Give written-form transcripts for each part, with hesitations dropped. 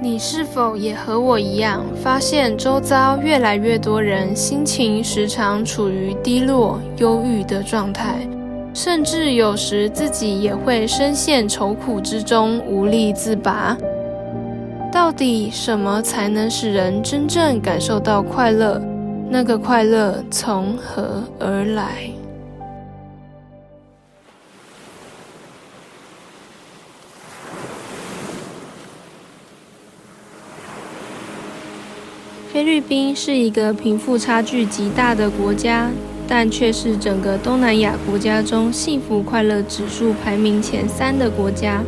你是否也和我一样，发现周遭越来越多人心情时常处于低落、忧郁的状态，甚至有时自己也会深陷愁苦之中，无力自拔？到底什么才能使人真正感受到快乐？那个快乐从何而来？菲律宾是一个贫富差距极大的国家，但却是整个东南亚国家中幸福快乐指数排名前3的国家。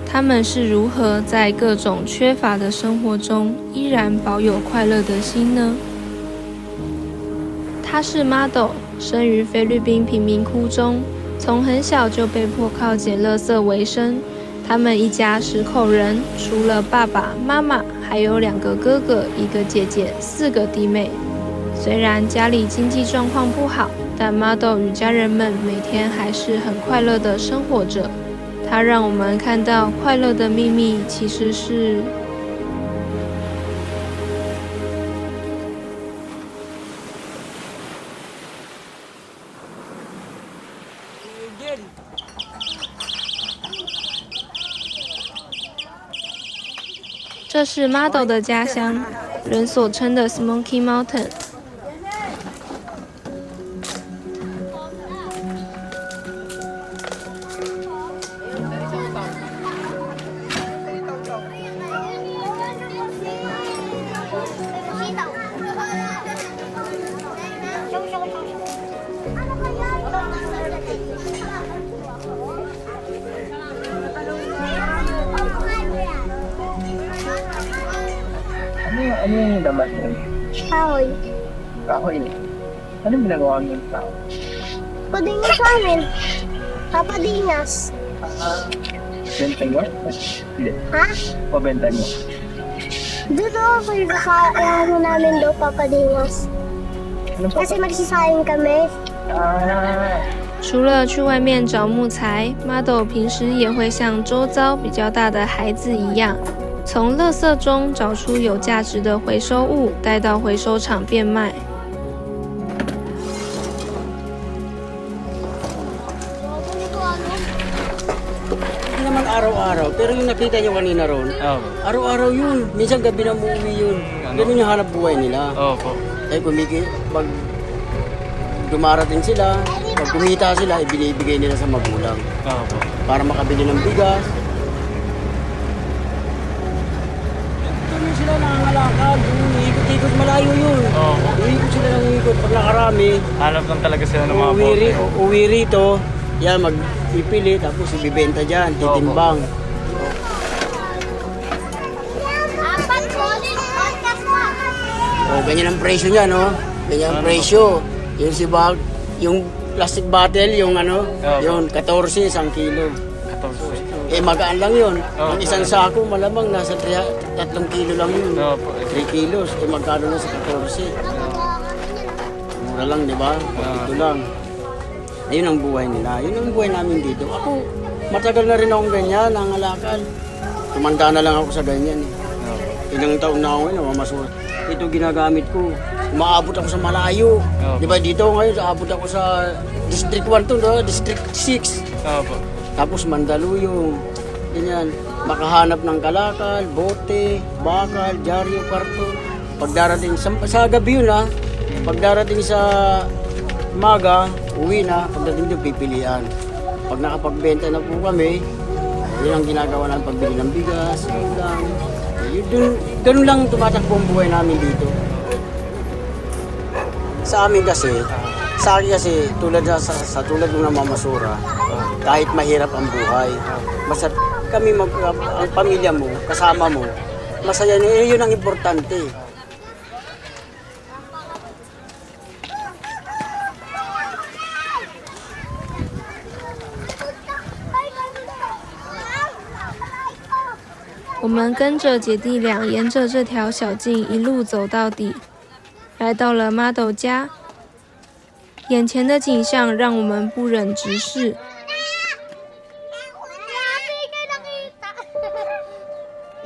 他们是如何在各种缺乏的生活中依然保有快乐的心呢？他是 Mado， 生于菲律宾贫民窟中，从很小就被迫靠捡垃圾为生。他们一家10口人，除了爸爸妈妈，还有2个哥哥、1个姐姐、4个弟妹。虽然家里经济状况不好，但 Mado 与家人们每天还是很快乐地生活着。他让我们看到快乐的秘密其实是这是 Mado 的家乡，人所称的 Smoky Mountain。Ano yung laman yun? Kahoy. Kahoy. Anong ginagawa ng tao? Padingas namin. Papadingas. Benta nyo? Hindi. Ha? Pabenta nyo? Dito sa ano namin daw papadingas. Kasi magsisayang kami. 除了去外面找木材 ，Mado 平时也会像周遭比较大的孩子一样，从垃圾中找出有价值的回收物，带到回收厂变卖。Hindi naman araw-araw, pero yung nakita nyo kanina ron, araw-araw yun. Minsan gabi na umuwi yun. Ganun yung hanap buhay nila. Kaya pag dumarating sila, pag kumita sila, ibinibigay nila sa magulang. Para makabili ng bigas. Ganun sila nangangalakad, ikot-ikot malayo yun. Ikot sila ng ikot. Pag nakarami, hanap lang talaga sila ng mga uwi rito, yan, mag-ipili, tapos ibibenta dyan, titimbang. Ganyan ang presyo niya, no? Ganyan ang presyo. Yung sibag, yung plastic bottle, yung yung 14, 1 kilo. 14. Magaan lang yun. Ang isang sako, malamang nasa 3 kilo lang yun. 3 kilos. Magkano na sa 14? Mura lang, di ba? Ito lang. Ayun ang buhay nila. Yun ang buhay namin dito. Ako, matagal na rin akong ganyan, nangalakal. Tumanda na lang ako sa ganyan. Ilang taon na ako ngayon, namamasura. Ito ginagamit ko. Umaabot ako sa malayo. Di ba dito ngayon, aabot ako sa District 1 to, no? District 6. Tapos Mandaluyong. Ganyan. Makahanap ng kalakal, bote, bakal, dyaryo, karton. Pagdarating sa gabi yun, ha? Pagdarating sa umaga, uwi na. Pagdating doon, pipilian. Pag nakapagbenta na po kami, yun ang ginagawa namin, pagbili ng bigas, ulam. Ganun lang tumatakbo ang buhay namin dito. Sa amin kasi, tulad sa tulad ng namamasura, kahit mahirap ang buhay, basta kami ang pamilya mo, kasama mo, masaya niyo, yun ang importante.我们跟着姐弟俩沿着这条小径一路走到底，来到了 Mado 家。眼前的景象让我们不忍直视。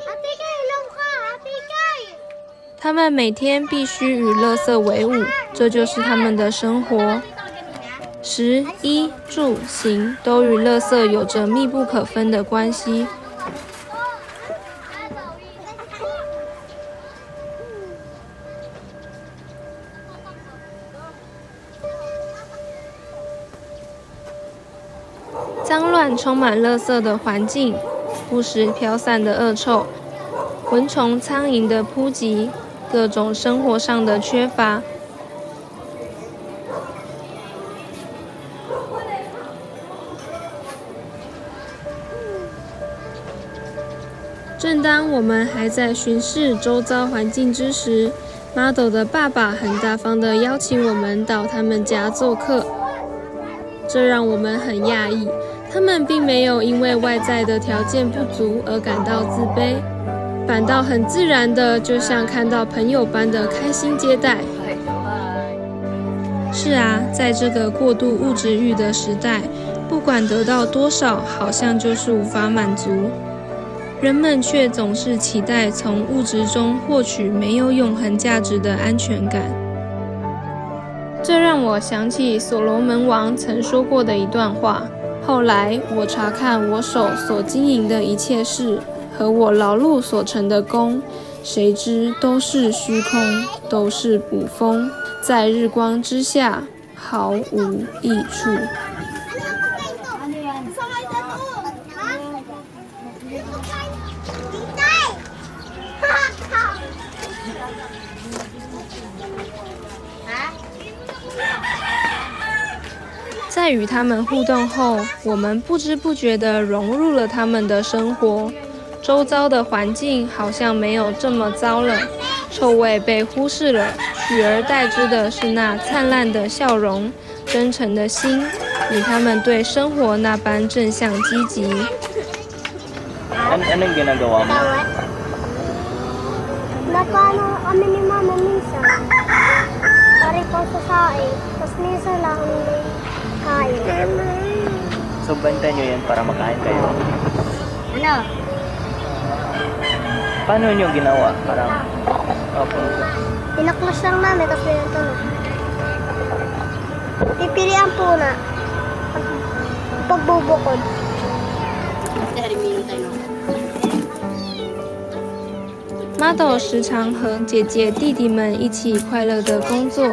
Ate, kailan ka? 们每天必须与垃圾为伍，这就是他们的生活。食、衣、住、行都与垃圾有着密不可分的关系。脏乱充满垃圾的环境，不时飘散的恶臭，蚊虫、苍蝇的扑击，各种生活上的缺乏。正当我们还在巡视周遭环境之时，Mado的爸爸很大方地邀请我们到他们家做客，这让我们很讶异。他们并没有因为外在的条件不足而感到自卑，反倒很自然的，就像看到朋友般的开心接待。是啊，在这个过度物质欲的时代，不管得到多少，好像就是无法满足。人们却总是期待从物质中获取没有永恒价值的安全感。这让我想起所罗门王曾说过的一段话：后来我查看我手所经营的一切事和我劳碌所成的功，谁知都是虚空，都是捕风，在日光之下毫无益处。在与他们互动后，我们不知不觉地融入了他们的生活，周遭的环境好像没有这么糟了，臭味被忽视了，取而代之的是那灿烂的笑容、真诚的心，与他们对生活那般正向积极。Anong ginagawa mo? Napano kami ni Mama minsan. Pare po sa saing. Tapos minsan lang may kain. So, benta nyo yan para makain kayo? Ano? Paano nyo ginawa? Parang, Pinaklas lang namin kasi yung tanong. Pipilian po na pagbubukod. Mado 时常和姐姐弟弟们一起快乐地工作，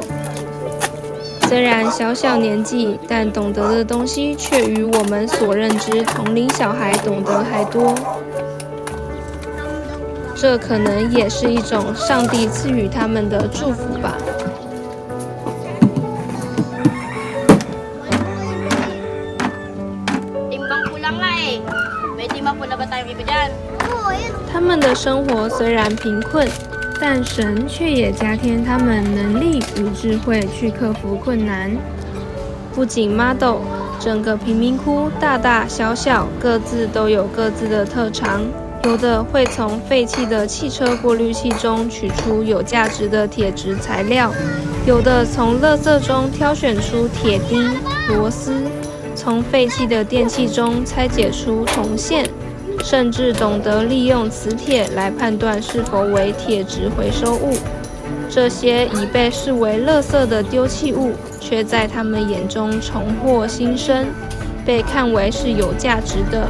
虽然小小年纪，但懂得的东西却与我们所认知同龄小孩懂得还多。这可能也是一种上帝赐予他们的祝福吧。他们的生活虽然贫困，但神却也加添他们能力与智慧去克服困难。不仅 Mado， 整个贫民窟大大小小各自都有各自的特长，有的会从废弃的汽车过滤器中取出有价值的铁质材料，有的从垃圾中挑选出铁钉、螺丝，从废弃的电器中拆解出铜线，甚至懂得利用磁铁来判断是否为铁质回收物。这些已被视为垃圾的丢弃物，却在他们眼中重获新生，被看为是有价值的。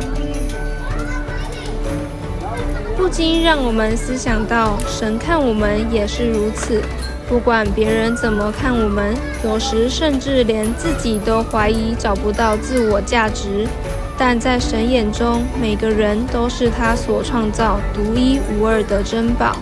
不禁让我们思想到，神看我们也是如此，不管别人怎么看我们，有时甚至连自己都怀疑找不到自我价值，但在神眼中，每个人都是他所创造独一无二的珍宝。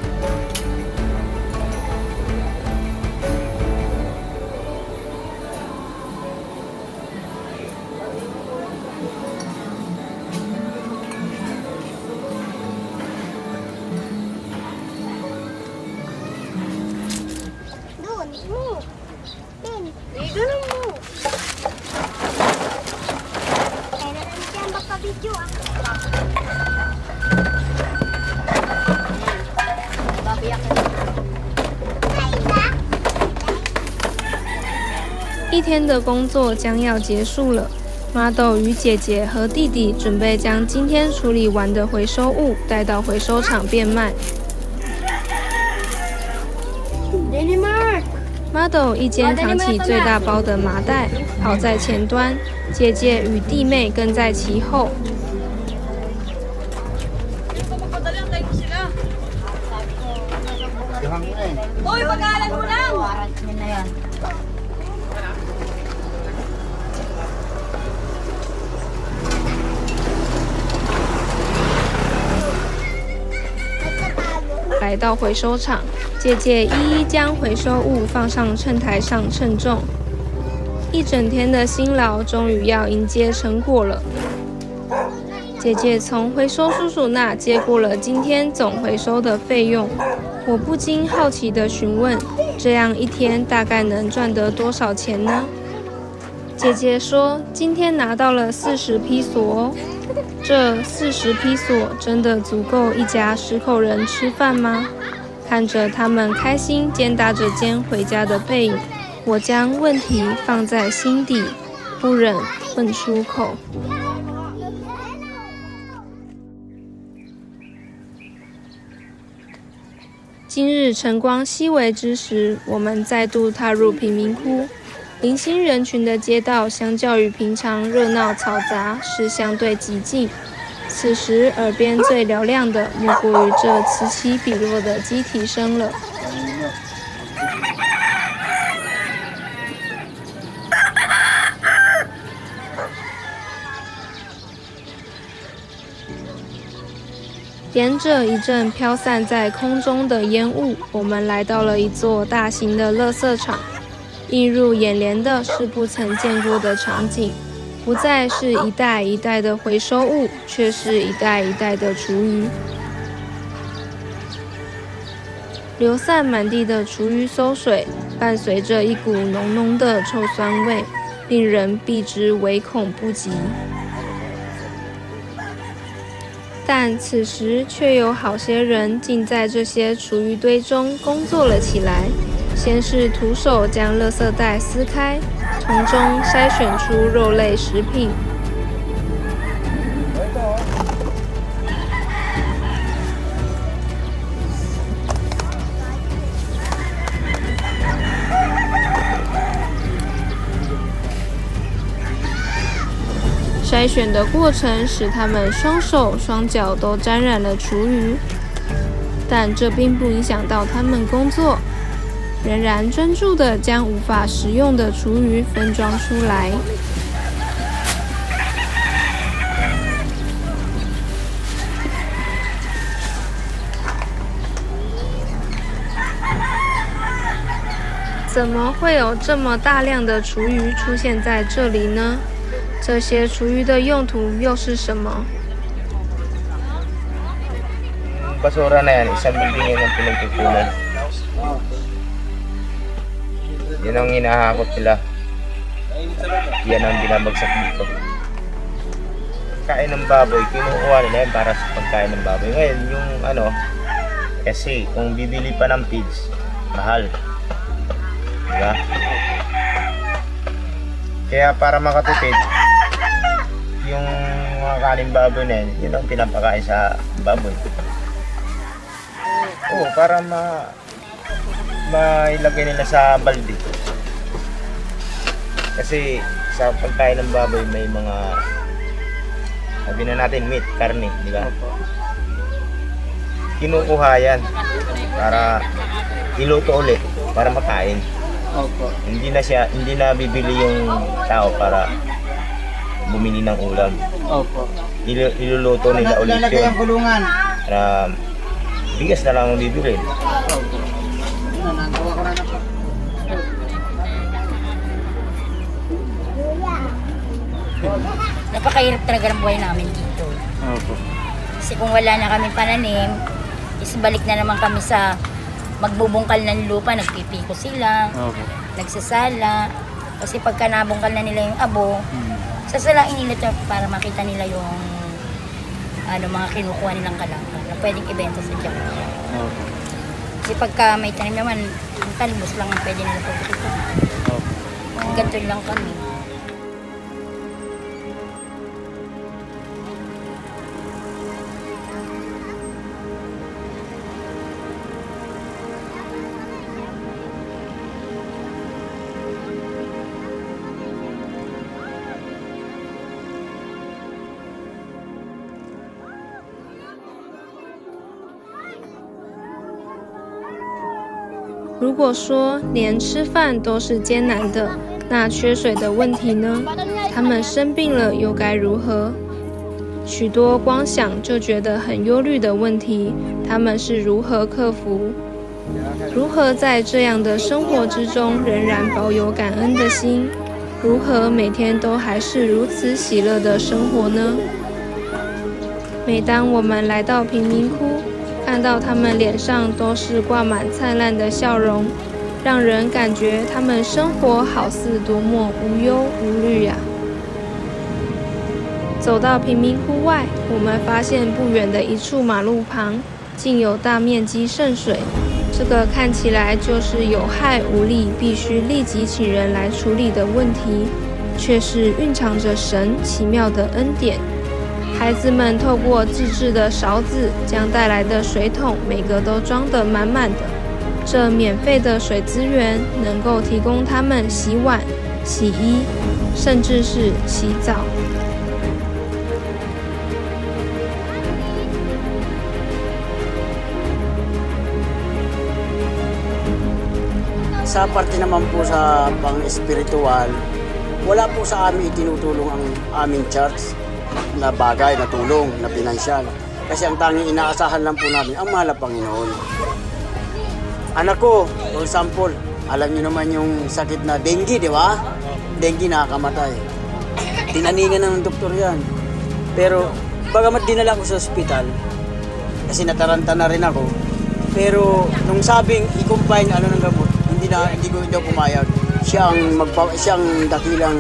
一天的工作将要结束了，Mado与姐姐和弟弟准备将今天处理完的回收物带到回收厂变卖。Model 一肩扛起最大包的麻袋，跑在前端，姐姐与弟妹跟在其后。Uy, pag-aalan mo lang! Yan na yan. Nagtatago. 来到回收场，姐姐一一将回收物放上秤台上称重。一整天的辛劳终于要迎接成果了。姐姐从回收叔叔那接过了今天总回收的费用，我不禁好奇地询问：这样一天大概能赚得多少钱呢？姐姐说，今天拿到了40披索哦。这40披索真的足够一家10口人吃饭吗？看着他们开心肩搭着肩回家的背影，我将问题放在心底，不忍问出口。今日晨光熹微之时，我们再度踏入贫民窟。零星人群的街道，相较于平常热闹嘈杂，是相对寂静。此时，耳边最嘹亮的，莫过于这此起彼落的机体声了。沿着一阵飘散在空中的烟雾，我们来到了一座大型的垃圾场。映入眼帘的是不曾见过的场景，不再是一袋一袋的回收物，却是一袋一袋的厨余。流散满地的厨余馊水，伴随着一股浓浓的臭酸味，令人避之唯恐不及。但此时却有好些人竟在这些厨余堆中工作了起来。先是徒手将垃圾袋撕开，从中筛选出肉类食品。筛选的过程使他们双手双脚都沾染了厨余，但这并不影响到他们工作，仍然专注地将无法食用的厨余分装出来。怎么会有这么大量的厨余出现在这里呢？这些厨余的用途又是什么？ Basura na yan, isang building yan ang pinagkukunan. Yan ang hinahakot nila. Yan ang binabagsak dito. Kain ng baboy, kinukuha nila yan para sa pagkain ng baboy. Ngayon, yung kasi kung bibili pa ng feeds, mahal. Diba? Kaya para makatipid, yung mga kanin baboy na yan, yun ang pinapakain sa baboy. Oo, para mailagay nila sa balde. Kasi sa pagkain ng baboy may mga, sabi na natin, meat, karne, di ba? Kinukuha yan para iluto ulit, para makain. Opo. Hindi na bibili yung tao para bumili ng ulam. Opo. Iluluto nila ulit yun. Para bigas na lang ang bibili. Napakahirap talaga ng buhay namin dito. Opo. Kasi kung wala na kami pananim, isbalik na naman kami sa magbubungkal ng lupa, nagpipiko sila, Opo. nagsasala. Kasi pagka nabungkal na nila yung abo, sasalain nila ito para makita nila yung mga kinukuha nilang kalangka na pwedeng ibenta sa Japan. Opo. Kasi pagka may tanim naman, ang talbos lang ang pwede nila pagkakita. Opo. Ganito lang kami. 如果说连吃饭都是艰难的，那缺水的问题呢？他们生病了又该如何？许多光想就觉得很忧虑的问题，他们是如何克服？如何在这样的生活之中仍然保有感恩的心？如何每天都还是如此喜乐的生活呢？每当我们来到贫民窟，看到他们脸上都是挂满灿烂的笑容，让人感觉他们生活好似多么无忧无虑呀！走到贫民窟外，我们发现不远的一处马路旁，竟有大面积渗水。这个看起来就是有害无利，必须立即请人来处理的问题，却是蕴藏着神奇妙的恩典。孩子们透过自制的勺子，将带来的水桶每个都装得满满的。这免费的水资源能够提供他们洗碗、洗衣，甚至是洗澡。Sa parte naman po sa pang-espiritual, wala po sa amin itinutulong ang aming church na bagay, na tulong, na pinansyal. Kasi ang tanging inaasahan lang po namin ang mahal na Panginoon. Anak ko, for example, alam niyo naman yung sakit na dengue, di ba? Dengue nakakamatay. Tinaningan ng doktor yan. Pero bagamat dinala ko sa ospital, kasi nataranta na rin ako, pero nung sabing i-combine ng gamot, hindi ko daw pumayag. Siyang dakilang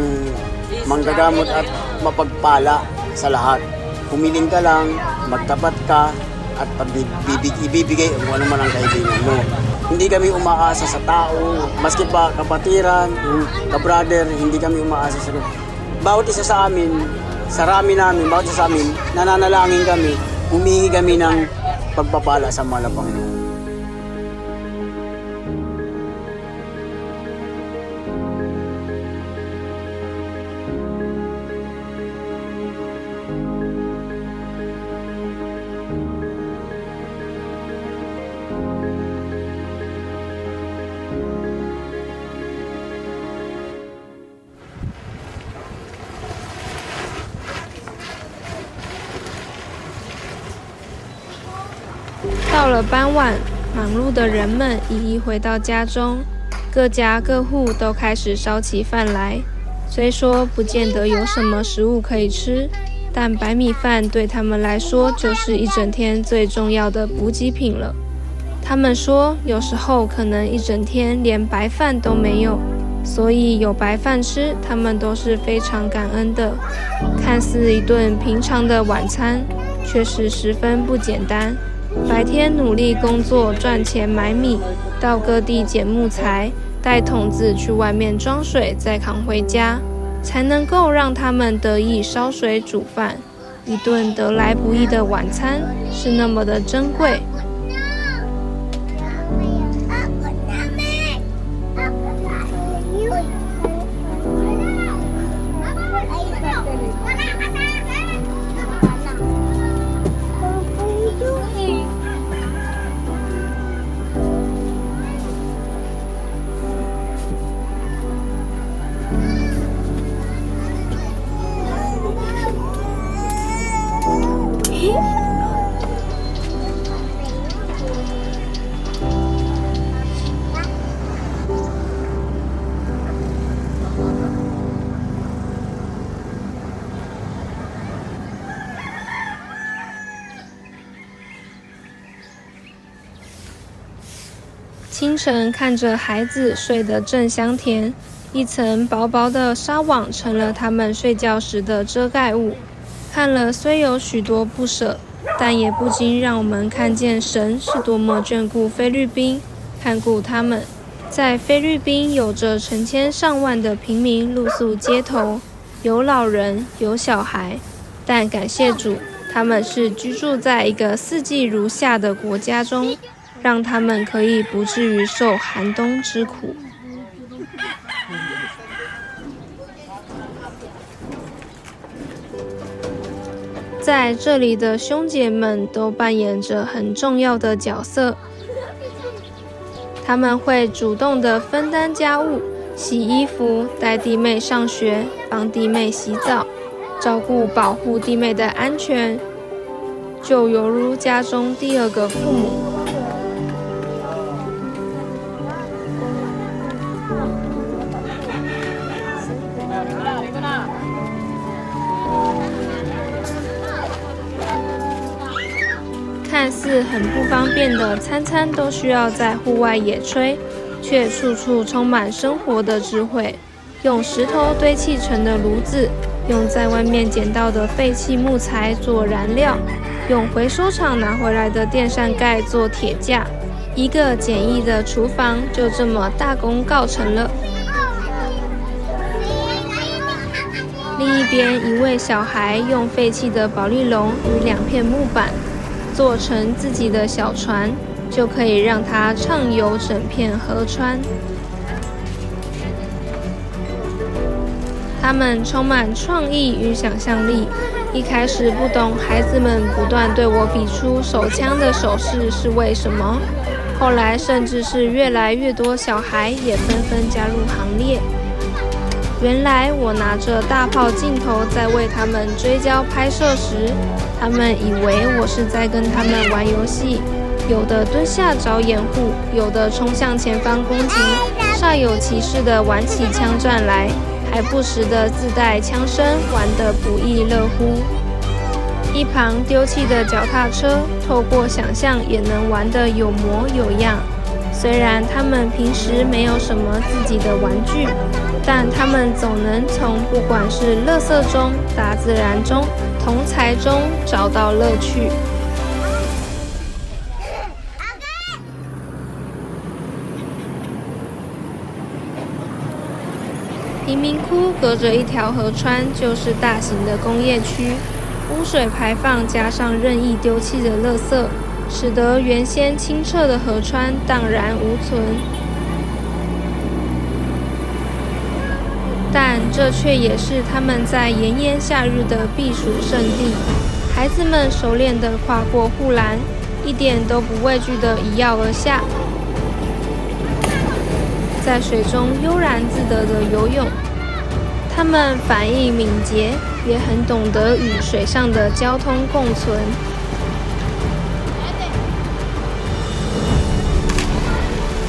manggagamot at mapagpala sa lahat. Humiling ka lang, magtapat ka, at ibibigay kung ano man ang kailangan mo. Hindi kami umaasa sa tao, maski pa kapatiran, kabrother, hindi kami umaasa sa bawat isa sa amin, sa rami namin, bawat isa sa amin, nananalangin kami, humingi kami ng pagpapala sa mahal na Panginoon.到了傍晚，忙碌的人们一一回到家中，各家各户都开始烧起饭来。虽说不见得有什么食物可以吃，但白米饭对他们来说就是一整天最重要的补给品了。他们说，有时候可能一整天连白饭都没有，所以有白饭吃，他们都是非常感恩的。看似一顿平常的晚餐，却是十分不简单。白天努力工作赚钱买米，到各地捡木材，带桶子去外面装水，再扛回家，才能够让他们得以烧水煮饭。一顿得来不易的晚餐是那么的珍贵。清晨看着孩子睡得正香甜，一层薄薄的纱网成了他们睡觉时的遮盖物。看了虽有许多不舍，但也不禁让我们看见神是多么眷顾菲律宾，看顾他们。在菲律宾有着成千上万的平民露宿街头，有老人，有小孩，但感谢主，他们是居住在一个四季如夏的国家中，让他们可以不至于受寒冬之苦。在这里的兄姐们都扮演着很重要的角色，他们会主动地分担家务，洗衣服，带弟妹上学，帮弟妹洗澡，照顾保护弟妹的安全，就犹如家中第二个父母。看似很不方便的餐餐都需要在户外野炊，却处处充满生活的智慧。用石头堆砌成的炉子，用在外面捡到的废弃木材做燃料，用回收厂拿回来的电扇盖做铁架，一个简易的厨房就这么大功告成了。另一边，一位小孩用废弃的保丽龙与2片木板做成自己的小船，就可以让他畅游整片河川。他们充满创意与想象力，一开始不懂孩子们不断对我比出手枪的手势是为什么，后来甚至是越来越多小孩也纷纷加入行列。原来我拿着大炮镜头在为他们追焦拍摄时，他们以为我是在跟他们玩游戏，有的蹲下找掩护，有的冲向前方攻击，煞有其事地玩起枪战来，还不时地自带枪声，玩得不亦乐乎。一旁丢弃的脚踏车，透过想象也能玩得有模有样。虽然他们平时没有什么自己的玩具，但他们总能从不管是垃圾中、大自然中、同材中找到乐趣。贫民窟隔着一条河川，就是大型的工业区，污水排放加上任意丢弃的垃圾，使得原先清澈的河川荡然无存。但这却也是他们在炎炎夏日的避暑胜地。孩子们熟练地跨过护栏，一点都不畏惧地一跃而下，在水中悠然自得地游泳。他们反应敏捷，也很懂得与水上的交通共存。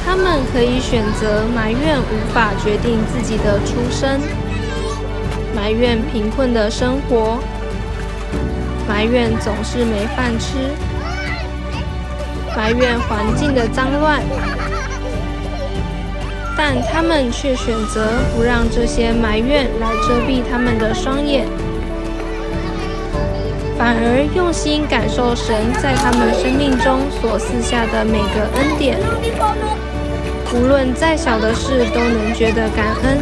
他们可以选择埋怨无法决定自己的出身，埋怨贫困的生活，埋怨总是没饭吃，埋怨环境的脏乱，但他们却选择不让这些埋怨来遮蔽他们的双眼，反而用心感受神在他们生命中所赐下的每个恩典。无论再小的事都能觉得感恩。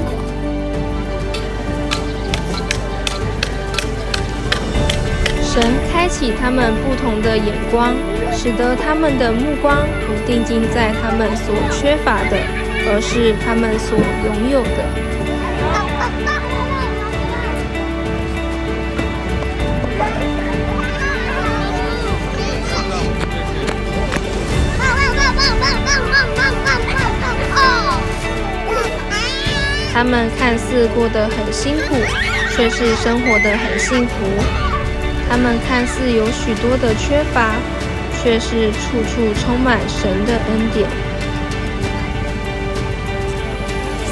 神开启他们不同的眼光，使得他们的目光不定睛在他们所缺乏的，而是他们所拥有的。他们看似过得很辛苦，却是生活得很幸福。他们看似有许多的缺乏，却是处处充满神的恩典。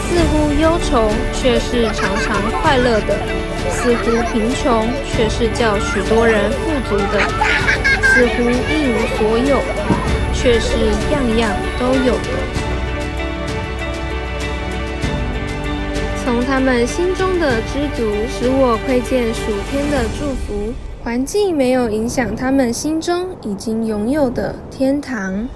似乎忧愁，却是常常快乐的；似乎贫穷，却是叫许多人富足的；似乎一无所有，却是样样都有的。从他们心中的知足，使我窥见属天的祝福。环境没有影响他们心中已经拥有的天堂。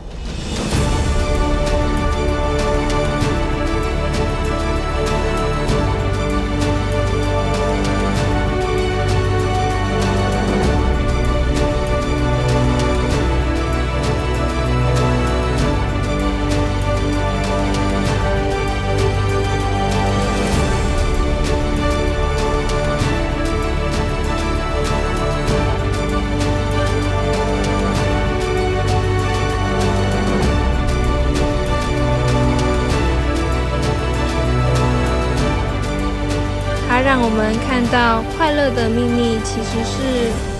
让我们看到快乐的秘密其实是